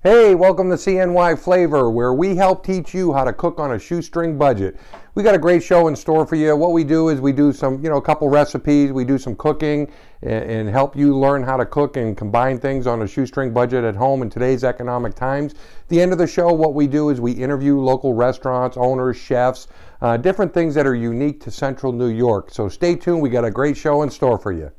Hey, welcome to CNY Flavor, where we help teach you how to cook on a shoestring budget. We got a great show in store for you. What we do is we do some, a couple recipes, we do some cooking and help you learn how to cook and combine things on a shoestring budget at home in today's economic times. At the end of the show, what we do is we interview local restaurants, owners, chefs, different things that are unique to Central New York. So stay tuned, we got a great show in store for you.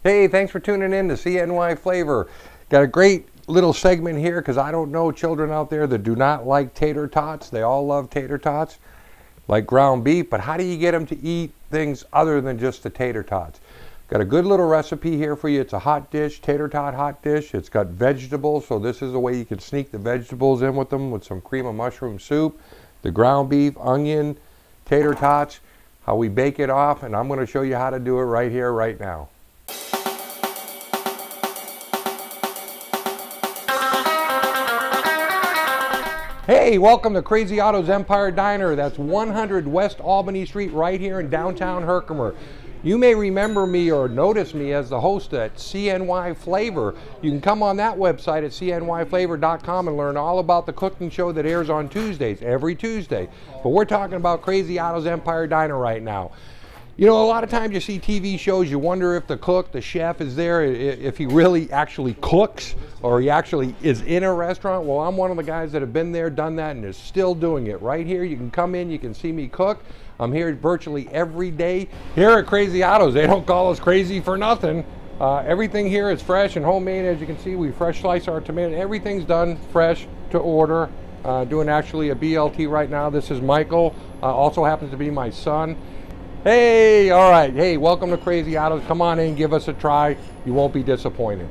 Hey, thanks for tuning in to CNY Flavor. Got a great little segment here because I don't know children out there that do not like tater tots. They all love tater tots, like ground beef, but how do you get them to eat things other than just the tater tots? Got a good little recipe here for you. It's a hot dish, Tatertot hot dish. It's got vegetables, so this is the way you can sneak the vegetables in with them with some cream of mushroom soup, the ground beef, onion, tater tots, how we bake it off, and I'm going to show you how to do it right here, right now. Hey, welcome to Crazy Otto's Empire Diner. That's 100 West Albany Street right here in downtown Herkimer. You may remember me or notice me as the host at CNY Flavor. You can come on that website at cnyflavor.com and learn all about the cooking show that airs on Tuesdays, every Tuesday. But we're talking about Crazy Otto's Empire Diner right now. You know, a lot of times you see TV shows, you wonder if the cook, the chef is there, if he really actually cooks or he actually is in a restaurant. Well, I'm one of the guys that have been there, done that, and is still doing it. Right here, you can come in, you can see me cook. I'm here virtually every day. Here at Crazy Otto's, they don't call us crazy for nothing. Everything here is fresh and homemade. As you can see, we fresh slice our tomato. Everything's done fresh to order. Doing actually a BLT right now. This is Michael, also happens to be my son. Hey, all right. Hey, welcome to Crazy Otto's. Come on in, give us a try. You won't be disappointed.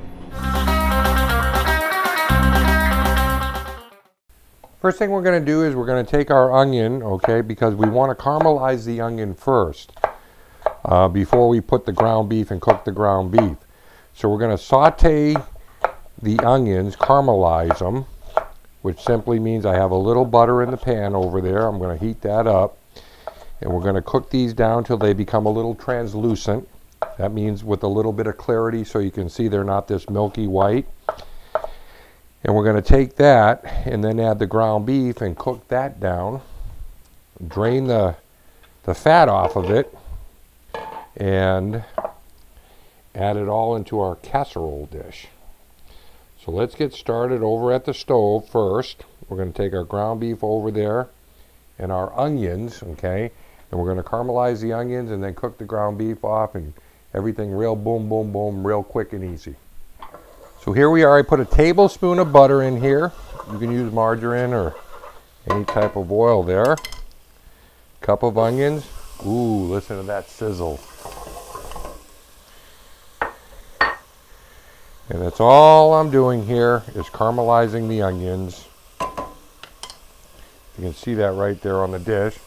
First thing we're going to do is we're going to take our onion, okay, because we want to caramelize the onion first before we put the ground beef and cook the ground beef. So we're going to saute the onions, caramelize them, which simply means I have a little butter in the pan over there. I'm going to heat that up. And we're going to cook these down till they become a little translucent. That means with a little bit of clarity so you can see they're not this milky white. And we're going to take that and then add the ground beef and cook that down. Drain the fat off of it and add it all into our casserole dish. So let's get started over at the stove first. We're going to take our ground beef over there and our onions, okay? And we're going to caramelize the onions and then cook the ground beef off and everything real boom, boom, boom, real quick and easy. So here we are. I put a tablespoon of butter in here. You can use margarine or any type of oil there. Cup of onions. Ooh, listen to that sizzle. And that's all I'm doing here is caramelizing the onions. You can see that right there on the dish.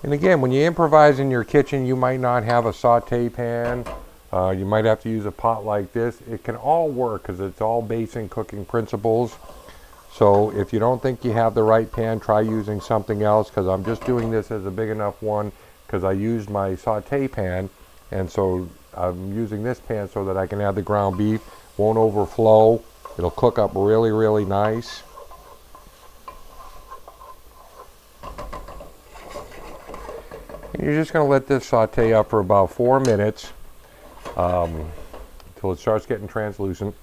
And again, when you improvise in your kitchen, you might not have a saute pan. You might have to use a pot like this. It can all work because it's all basic cooking principles. So if you don't think you have the right pan, try using something else, because I'm just doing this as a big enough one because I used my saute pan. And so I'm using this pan so that I can add the ground beef. Won't overflow. It'll cook up really, really nice. And you're just going to let this saute up for about 4 minutes until it starts getting translucent.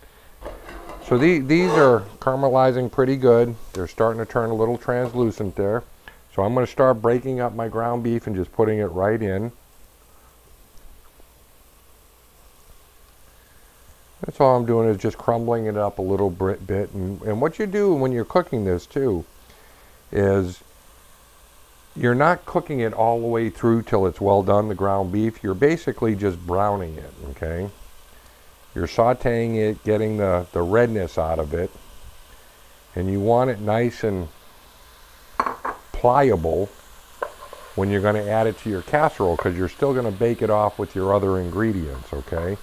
So these are caramelizing pretty good. They're starting to turn a little translucent there. So I'm going to start breaking up my ground beef and just putting it right in. That's all I'm doing is just crumbling it up a little bit. And what you do when you're cooking this too is you're not cooking it all the way through till it's well done, the ground beef. You're basically just browning it, okay? You're sauteing it, getting the redness out of it, and you want it nice and pliable when you're going to add it to your casserole, because you're still going to bake it off with your other ingredients, okay?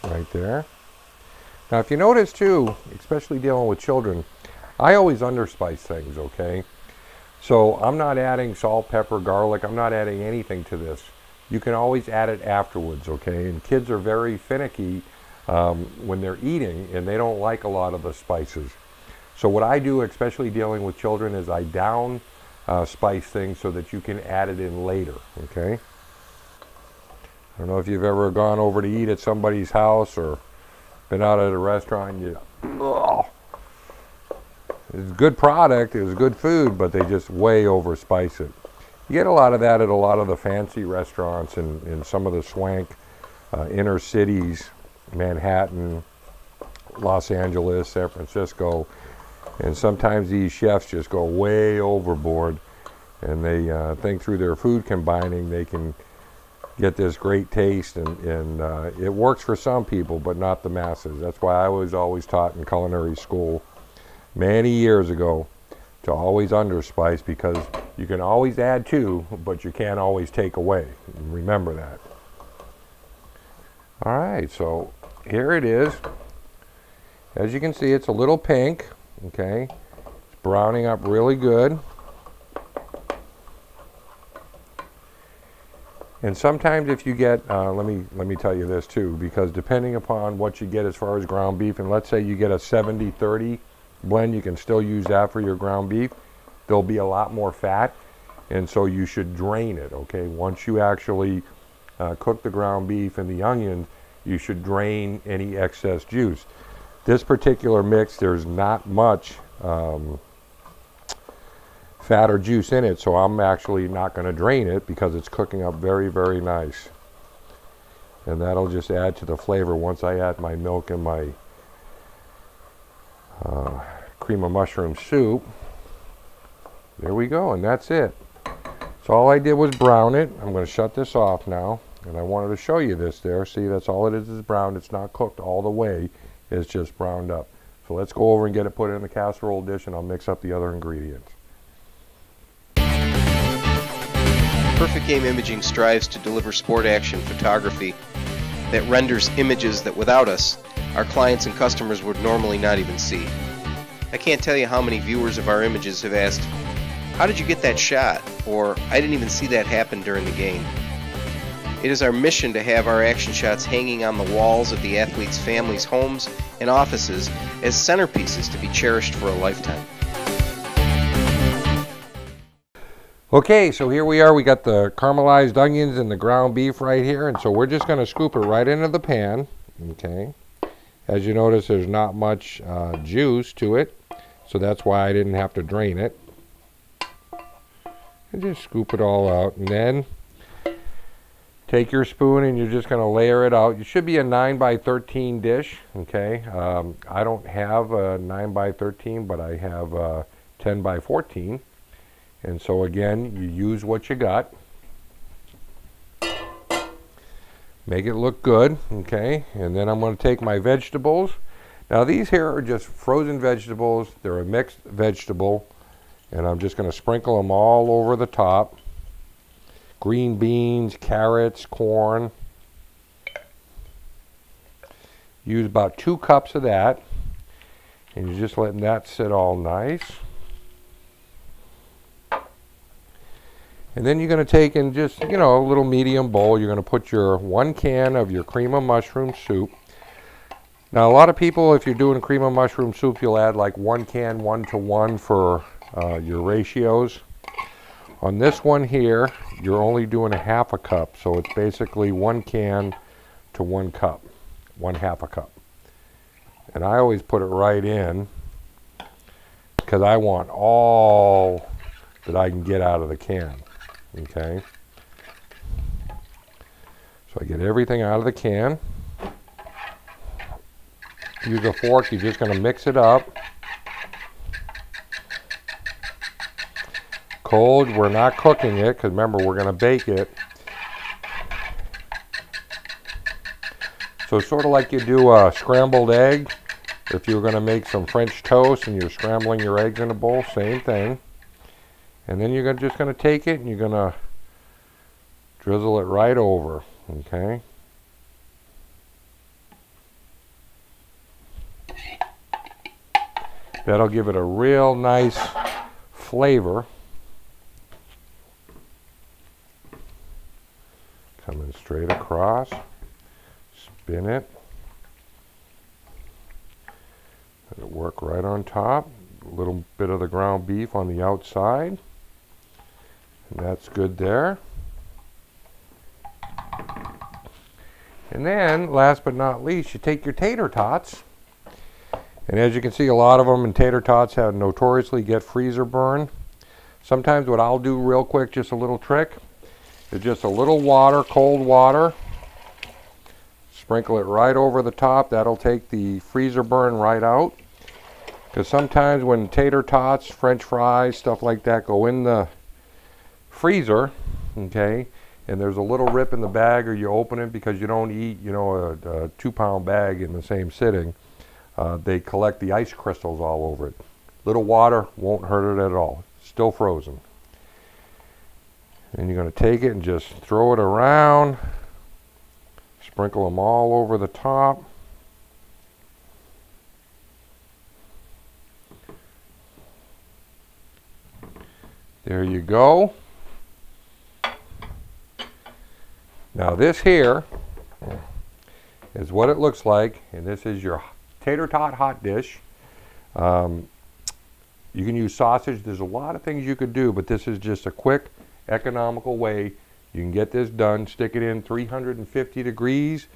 Right there. Now if you notice too, especially dealing with children, I always underspice things, okay? So I'm not adding salt, pepper, garlic, I'm not adding anything to this. You can always add it afterwards, okay? And kids are very finicky when they're eating, and they don't like a lot of the spices. So what I do, especially dealing with children, is I down spice things so that you can add it in later, okay? I don't know if you've ever gone over to eat at somebody's house or been out at a restaurant and it's a good product, it's good food, but they just way over spice it. You get a lot of that at a lot of the fancy restaurants in some of the swank inner cities, Manhattan, Los Angeles, San Francisco, and sometimes these chefs just go way overboard, and they think through their food combining they can get this great taste, and it works for some people, but not the masses. That's why I was always taught in culinary school many years ago to always underspice, because you can always add to, but you can't always take away. Remember that. All right, so here it is. As you can see, it's a little pink, okay? It's browning up really good. And sometimes if you get, let me tell you this too, because depending upon what you get as far as ground beef, and let's say you get a 70-30 blend, you can still use that for your ground beef. There'll be a lot more fat, and so you should drain it, okay? Once you actually cook the ground beef and the onions, you should drain any excess juice. This particular mix, there's not much fat or juice in it, so I'm actually not going to drain it because it's cooking up very, very nice. And that'll just add to the flavor once I add my milk and my cream of mushroom soup. There we go, and that's it. So all I did was brown it. I'm going to shut this off now, and I wanted to show you this there. See, that's all it is browned. It's not cooked all the way. It's just browned up. So let's go over and get it put in the casserole dish, and I'll mix up the other ingredients. Perfect Game Imaging strives to deliver sport action photography that renders images that without us, our clients and customers would normally not even see. I can't tell you how many viewers of our images have asked, "How did you get that shot?" Or, "I didn't even see that happen during the game." It is our mission to have our action shots hanging on the walls of the athletes' families' homes and offices as centerpieces to be cherished for a lifetime. Okay, so here we are. We got the caramelized onions and the ground beef right here, and so we're just going to scoop it right into the pan, okay? As you notice, there's not much juice to it, so that's why I didn't have to drain it. And just scoop it all out, and then take your spoon and you're just going to layer it out. It should be a 9x13 dish, okay? I don't have a 9x13, but I have a 10x14. And so again, you use what you got. Make it look good, okay? And then I'm going to take my vegetables. Now these here are just frozen vegetables. They're a mixed vegetable. And I'm just going to sprinkle them all over the top. Green beans, carrots, corn. Use about 2 cups of that. And you're just letting that sit all nice. And then you're going to take in just, you know, a little medium bowl. You're going to put your 1 can of your cream of mushroom soup. Now, a lot of people, if you're doing cream of mushroom soup, you'll add like 1 can, 1-to-1 for your ratios. On this one here, you're only doing a 1/2 a cup. So it's basically 1 can to 1 cup, 1/2 a cup. And I always put it right in because I want all that I can get out of the can. Okay, So I get everything out of the can. Use a fork, you're just going to mix it up. Cold, we're not cooking it, because remember, we're going to bake it. So sort of like you do a scrambled egg. If you're going to make some French toast and you're scrambling your eggs in a bowl, same thing. And then you're just going to take it and you're going to drizzle it right over, okay? That'll give it a real nice flavor. Coming straight across. Spin it. Let it work right on top. A little bit of the ground beef on the outside. And that's good there. And then, last but not least, you take your tater tots. And as you can see, a lot of them in tater tots have notoriously get freezer burn. Sometimes what I'll do real quick, just a little trick, is just a little water, cold water. Sprinkle it right over the top. That'll take the freezer burn right out. Because sometimes when tater tots, French fries, stuff like that go in the freezer, okay, and there's a little rip in the bag, or you open it because you don't eat, you know, a 2-pound bag in the same sitting, they collect the ice crystals all over it. Little water won't hurt it at all. Still frozen. And you're going to take it and just throw it around. Sprinkle them all over the top. There you go. Now this here is what it looks like, and this is your Tatertot Hotdish. You can use sausage. There's a lot of things you could do, but this is just a quick, economical way you can get this done. Stick it in 350 degrees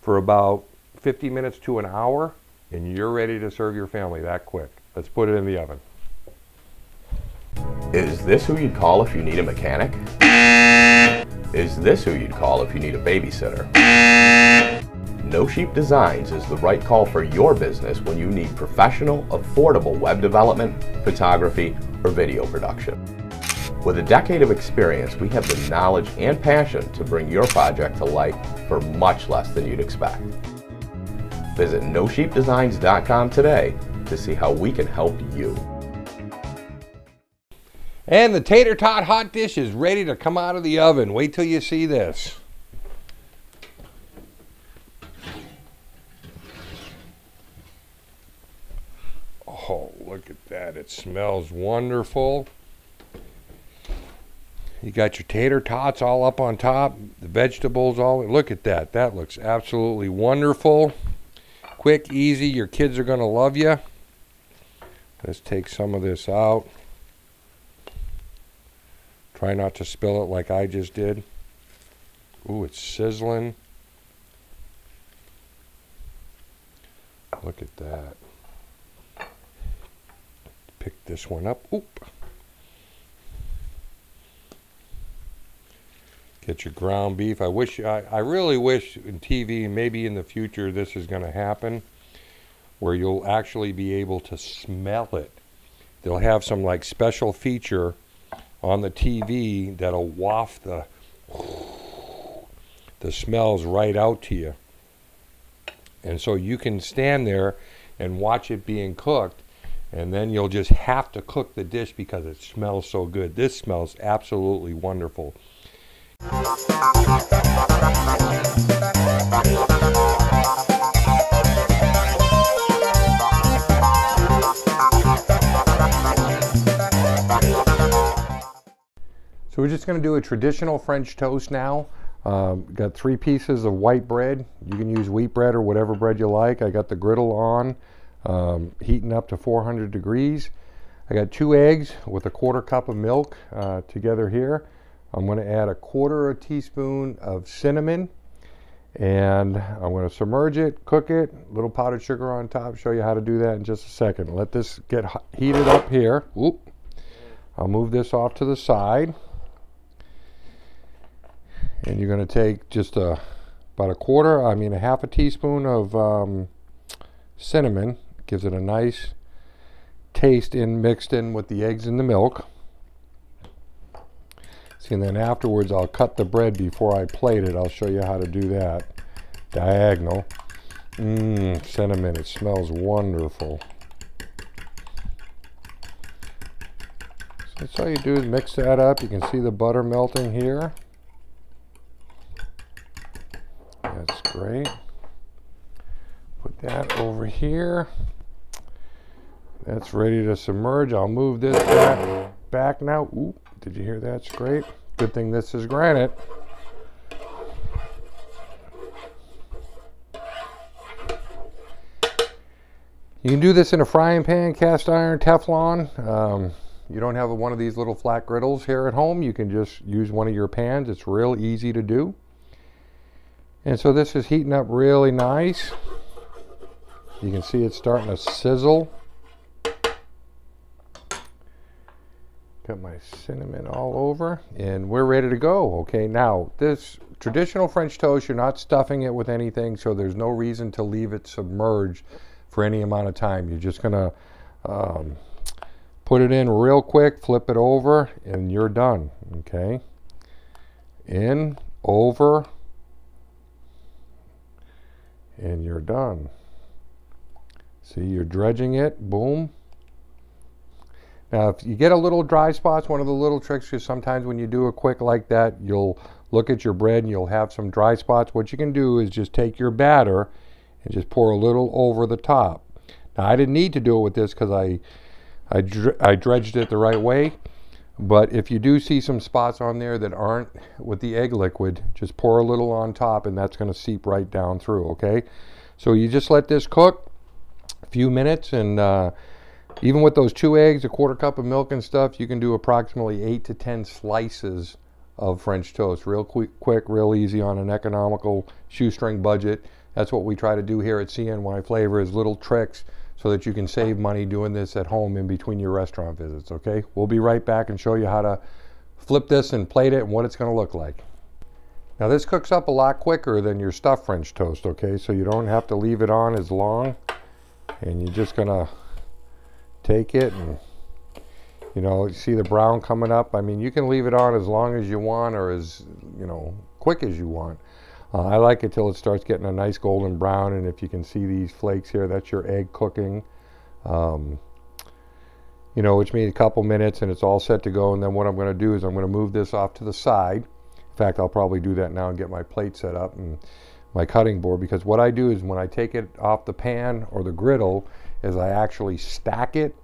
for about 50 minutes to an hour, and you're ready to serve your family that quick. Let's put it in the oven. Is this who you'd call if you need a mechanic? Is this who you'd call if you need a babysitter? No Sheep Designs is the right call for your business when you need professional, affordable web development, photography, or video production. With a decade of experience, we have the knowledge and passion to bring your project to life for much less than you'd expect. Visit NoSheepDesigns.com today to see how we can help you. And the Tatertot Hotdish is ready to come out of the oven. Wait till you see this. Oh, look at that. It smells wonderful. You got your tater tots all up on top, the vegetables all, look at that. That looks absolutely wonderful. Quick, easy, your kids are going to love you. Let's take some of this out. Try not to spill it like I just did. Ooh, it's sizzling. Look at that. Pick this one up. Oop. Get your ground beef. I really wish in TV, maybe in the future, this is going to happen, where you'll actually be able to smell it. They'll have some like special feature on the TV that'll waft the smells right out to you. And so you can stand there and watch it being cooked, and then you'll just have to cook the dish because it smells so good. This smells absolutely wonderful. So we're just going to do a traditional French toast now. Got 3 pieces of white bread. You can use wheat bread or whatever bread you like. I got the griddle on, heating up to 400 degrees. I got 2 eggs with a 1/4 cup of milk together here. I'm going to add a 1/4 teaspoon of cinnamon, and I'm going to submerge it, cook it, a little powdered sugar on top. Show you how to do that in just a second. Let this get heated up here. Oop. I'll move this off to the side. And you're going to take just a about a half a teaspoon of cinnamon. Gives it a nice taste mixed in with the eggs and the milk. See, and then afterwards I'll cut the bread before I plate it. I'll show you how to do that. Diagonal. Cinnamon, it smells wonderful. So that's all you do is mix that up. You can see the butter melting here. That's great. Put that over here. That's ready to submerge. I'll move this back now. Ooh, did you hear that scrape? Good thing this is granite. You can do this in a frying pan, cast iron, Teflon. You don't have one of these little flat griddles here at home, you can just use one of your pans. It's real easy to do. And so this is heating up really nice. You can see it's starting to sizzle. Got my cinnamon all over, and we're ready to go. Okay, now this traditional French toast, you're not stuffing it with anything, so there's no reason to leave it submerged for any amount of time. You're just gonna put it in real quick, flip it over, and you're done. Okay, in, over, and you're done. See, you're dredging it, boom. Now, if you get a little dry spots, one of the little tricks is sometimes when you do a quick like that, you'll look at your bread and you'll have some dry spots. What you can do is just take your batter and just pour a little over the top. Now, I didn't need to do it with this because I dredged it the right way. But if you do see some spots on there that aren't with the egg liquid, just pour a little on top and that's going to seep right down through, okay? So you just let this cook a few minutes, and even with those 2 eggs, a 1/4 cup of milk and stuff, you can do approximately 8 to 10 slices of French toast. Real quick, real easy on an economical shoestring budget. That's what we try to do here at CNY Flavor, is little tricks so that you can save money doing this at home in between your restaurant visits, okay? We'll be right back and show you how to flip this and plate it and what it's going to look like. Now this cooks up a lot quicker than your stuffed French toast, okay? So you don't have to leave it on as long, and you're just going to take it and, you know, see the brown coming up. I mean, you can leave it on as long as you want or as, you know, quick as you want. I like it till it starts getting a nice golden brown, and if you can see these flakes here, that's your egg cooking. You know, which means a couple minutes and it's all set to go. And then what I'm going to do is I'm going to move this off to the side. In fact, I'll probably do that now and get my plate set up and my cutting board, because what I do is when I take it off the pan or the griddle is I actually stack it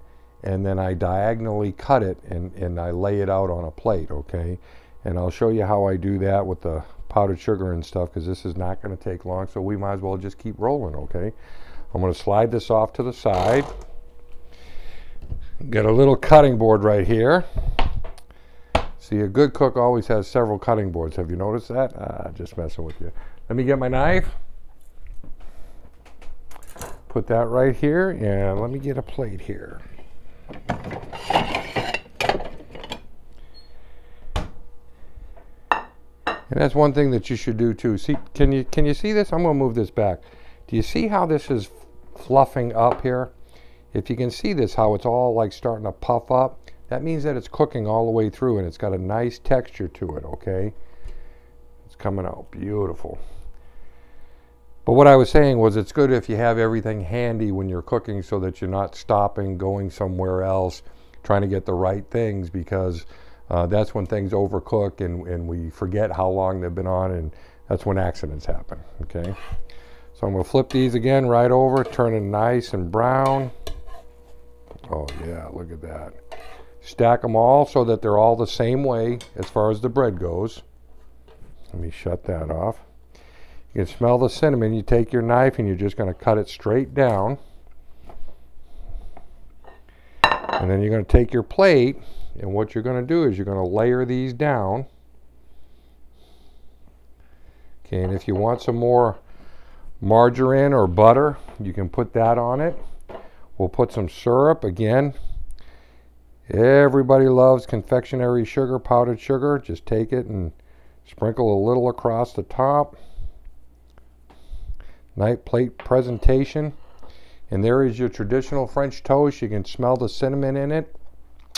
and then I diagonally cut it and I lay it out on a plate, okay? And I'll show you how I do that with the powdered sugar and stuff, because this is not going to take long, so we might as well just keep rolling, okay? I'm going to slide this off to the side. Got a little cutting board right here. See, a good cook always has several cutting boards. Have you noticed that? Just messing with you. Let me get my knife. Put that right here, and let me get a plate here. And that's one thing that you should do too. See, can you see this? I'm going to move this back. Do you see how this is fluffing up here? If you can see this, how it's all like starting to puff up, that means that it's cooking all the way through and it's got a nice texture to it, okay? It's coming out beautiful. But what I was saying was, it's good if you have everything handy when you're cooking so that you're not stopping, going somewhere else, trying to get the right things, because that's when things overcook and we forget how long they've been on, and that's when accidents happen, okay? So I'm going to flip these again right over, turning nice and brown. Oh yeah, look at that. Stack them all so that they're all the same way as far as the bread goes. Let me shut that off. You can smell the cinnamon. You take your knife and you're just going to cut it straight down. And then you're going to take your plate, and what you're going to do is you're going to layer these down. Okay, and if you want some more margarine or butter, you can put that on it. We'll put some syrup again. Everybody loves confectionery sugar, powdered sugar. Just take it and sprinkle a little across the top. Nice plate presentation. And there is your traditional French toast. You can smell the cinnamon in it.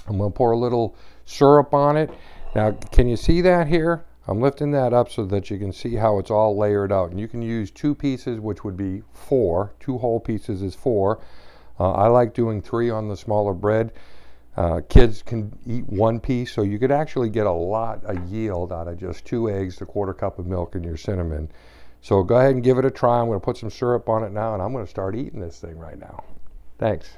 I'm going to pour a little syrup on it. Now, can you see that here? I'm lifting that up so that you can see how it's all layered out. And you can use 2 pieces, which would be 4. 2 whole pieces is 4. I like doing 3 on the smaller bread. Kids can eat 1 piece, so you could actually get a yield out of just 2 eggs, a 1/4 cup of milk, and your cinnamon. So go ahead and give it a try. I'm going to put some syrup on it now, and I'm going to start eating this thing right now. Thanks.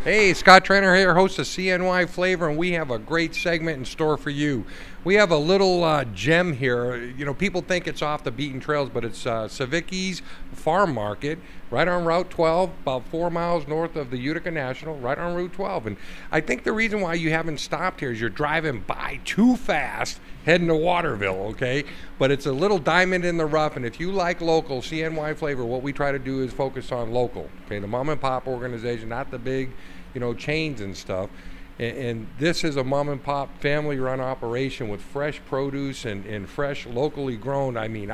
Hey, Scott Trainer here, host of CNY Flavor, and we have a great segment in store for you. We have a little gem here. You know, people think it's off the beaten trails, but it's Savicki's Farm Market, right on Route 12, about 4 miles north of the Utica National, right on Route 12. And I think the reason why you haven't stopped here is you're driving by too fast, heading to Waterville, okay? But it's a little diamond in the rough, and if you like local, CNY Flavor, what we try to do is focus on local, okay? The mom and pop organization, not the big, you know, chains and stuff. And this is a mom and pop family run operation with fresh produce and fresh locally grown, I mean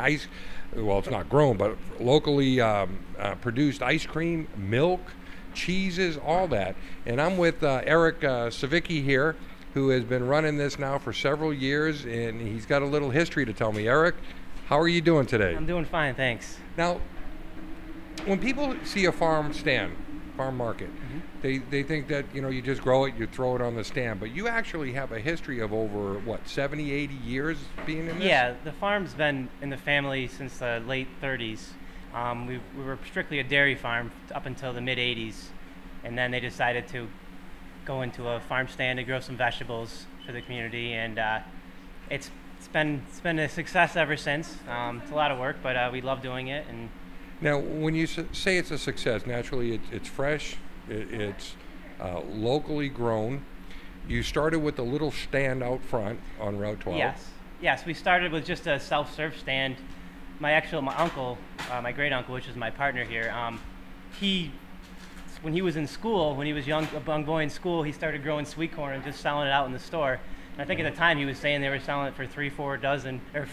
well, it's not grown, but locally produced ice cream, milk, cheeses, all that. And I'm with Eric Savicki here, who has been running this now for several years, and he's got a little history to tell me. Eric, how are you doing today? I'm doing fine, thanks. Now, when people see a farm market, they think that, you know, you just grow it, you throw it on the stand, but you actually have a history of over, what, 70, 80 years being in this? Yeah, the farm's been in the family since the late 30s. We were strictly a dairy farm up until the mid-80s, and then they decided to go into a farm stand to grow some vegetables for the community, and it's been a success ever since. It's a lot of work, but we love doing it. And now, when you say it's a success, naturally it's fresh, it's locally grown. You started with a little stand out front on Route 12. Yes. We started with just a self-serve stand. My uncle, my great uncle, which is my partner here, when he was in school, when he was a young boy in school, he started growing sweet corn and just selling it out in the store. And I think at the time he was saying they were selling it for 3-4 dozen, or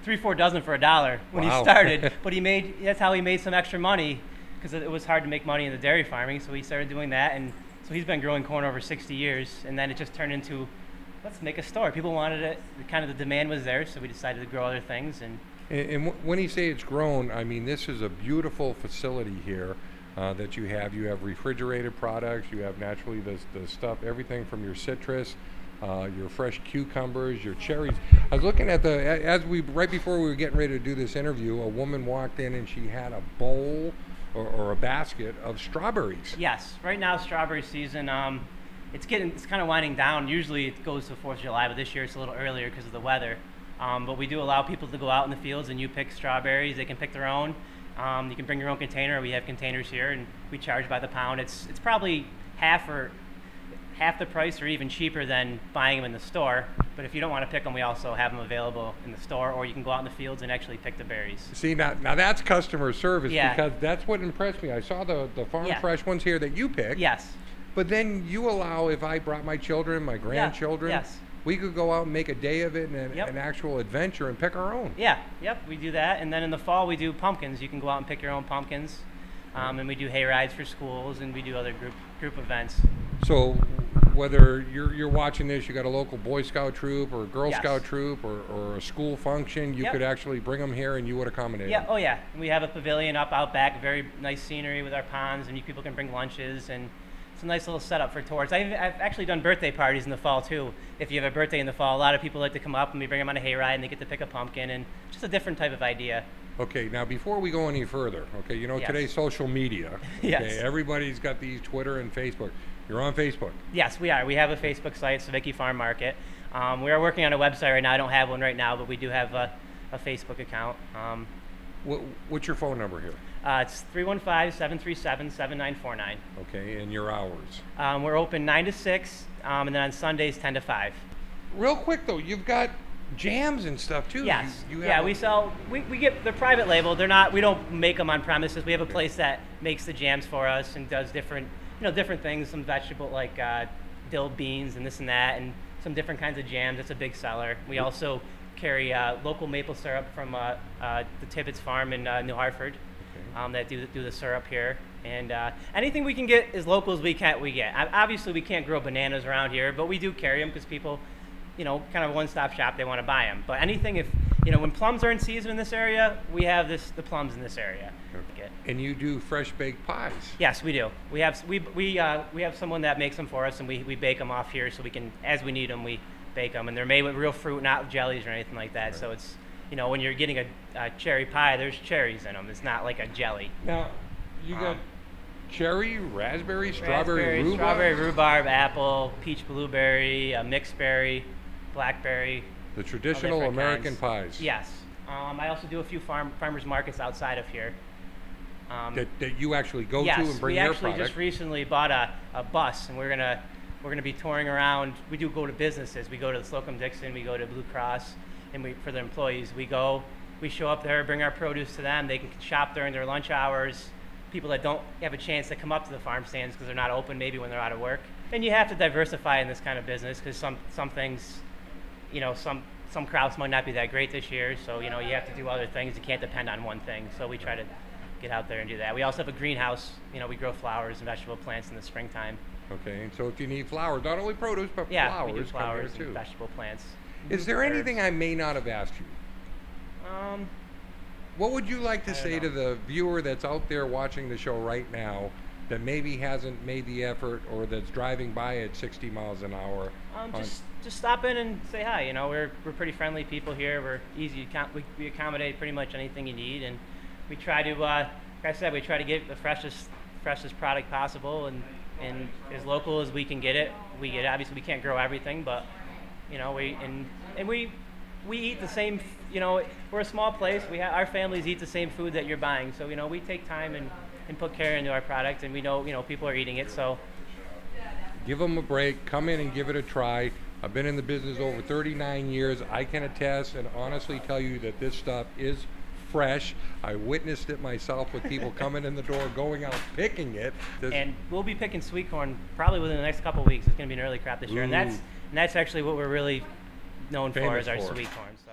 3-4 dozen for $1 when he started. But that's how he made some extra money, because it was hard to make money in the dairy farming. So he started doing that, and so he's been growing corn over 60 years. And then it just turned into, let's make a store. People wanted it. Kind of the demand was there, so we decided to grow other things. And when you say it's grown, I mean, this is a beautiful facility here that you have. You have refrigerated products. You have naturally the stuff, everything from your citrus, your fresh cucumbers, your cherries. I was looking at right before we were getting ready to do this interview, a woman walked in and she had a bowl or a basket of strawberries. Yes, right now strawberry season. It's kind of winding down. Usually it goes to 4th of July, but this year it's a little earlier because of the weather. But we do allow people to go out in the fields and you pick strawberries. They can pick their own. You can bring your own container. We have containers here, and we charge by the pound. It's probably half the price or even cheaper than buying them in the store. But if you don't want to pick them, we also have them available in the store, or you can go out in the fields and actually pick the berries. See, now that's customer service, because that's what impressed me. I saw the farm fresh ones here that you picked. Yes. But then you allow, if I brought my children, my grandchildren, we could go out and make a day of it and an actual adventure and pick our own. We do that. And then in the fall we do pumpkins. You can go out and pick your own pumpkins. And we do hay rides for schools, and we do other group events. So whether you're watching this, you got a local Boy Scout troop or a Girl Scout troop or a school function, you could actually bring them here and you would accommodate them. Oh yeah. We have a pavilion out back, very nice scenery with our ponds, and people can bring lunches, and it's a nice little setup for tours. I've actually done birthday parties in the fall too. If you have a birthday in the fall, a lot of people like to come up and we bring them on a hayride and they get to pick a pumpkin, and just a different type of idea. Okay, now before we go any further, okay, you know, today's social media, okay, everybody's got these Twitter and Facebook. You're on Facebook? Yes, we are. We have a Facebook site, Savicki Farm Market. We are working on a website right now. I don't have one right now, but we do have a Facebook account. What's your phone number here? It's 315-737-7949. Okay, and your hours? We're open 9 to 6, and then on Sundays 10 to 5. Real quick though, you've got jams and stuff too. Yes. You Yeah, have we sell. We get the private label. They're not. We don't make them on premises. We have a place that makes the jams for us and does different, different things. Some vegetable like dill beans and this and that, and some different kinds of jams. That's a big seller. We also carry local maple syrup from the Tatertot Farm in New Hartford. Okay. That do the syrup here. And anything we can get as local as we get. Obviously, we can't grow bananas around here, but we do carry them because people, kind of a one-stop shop, they want to buy them. But anything, if, when plums are in season in this area, we have the plums in this area. Okay. And you do fresh baked pies? Yes, we do. We have someone that makes them for us, and we bake them off here so we can, as we need them, we bake them. And they're made with real fruit, not jellies or anything like that. Right. So it's, when you're getting a cherry pie, there's cherries in them. It's not like a jelly. Now, you got cherry, raspberry, strawberry, rhubarb? Strawberry, rhubarb, apple, peach, blueberry, mixed berry, blackberry. The traditional American pies. Yes. I also do a few farmers markets outside of here. That you actually go to and bring your product? Yes, we actually just recently bought a bus, and we're gonna be touring around. We do go to businesses. We go to the Slocum Dixon. We go to Blue Cross, and for the employees, we show up there, bring our produce to them. They can shop during their lunch hours. People that don't have a chance to come up to the farm stands because they're not open maybe when they're out of work. And you have to diversify in this kind of business because some things, some crops might not be that great this year, so you have to do other things. You can't depend on one thing. So we try to get out there and do that. We also have a greenhouse. We grow flowers and vegetable plants in the springtime. Okay, and so if you need flowers, not only produce but flowers, we do flowers come here too. And vegetable plants. Is there anything I may not have asked you? What would you like to say to the viewer that's out there watching the show right now that maybe hasn't made the effort or that's driving by at 60 miles an hour? Just stop in and say hi. We're pretty friendly people here. We're easy. We accommodate pretty much anything you need, and we try to, like I said, we try to get the freshest product possible and as local as we can get it. Obviously, we can't grow everything, but we eat the same. We're a small place. Our families eat the same food that you're buying. So we take time and put care into our product, and we know people are eating it. So give them a break. Come in and give it a try. I've been in the business over 39 years. I can attest and honestly tell you that this stuff is fresh. I witnessed it myself with people coming in the door, going out picking it. And we'll be picking sweet corn probably within the next couple of weeks. It's going to be an early crop this year, and that's actually what we're really known for, is our sweet corn. So.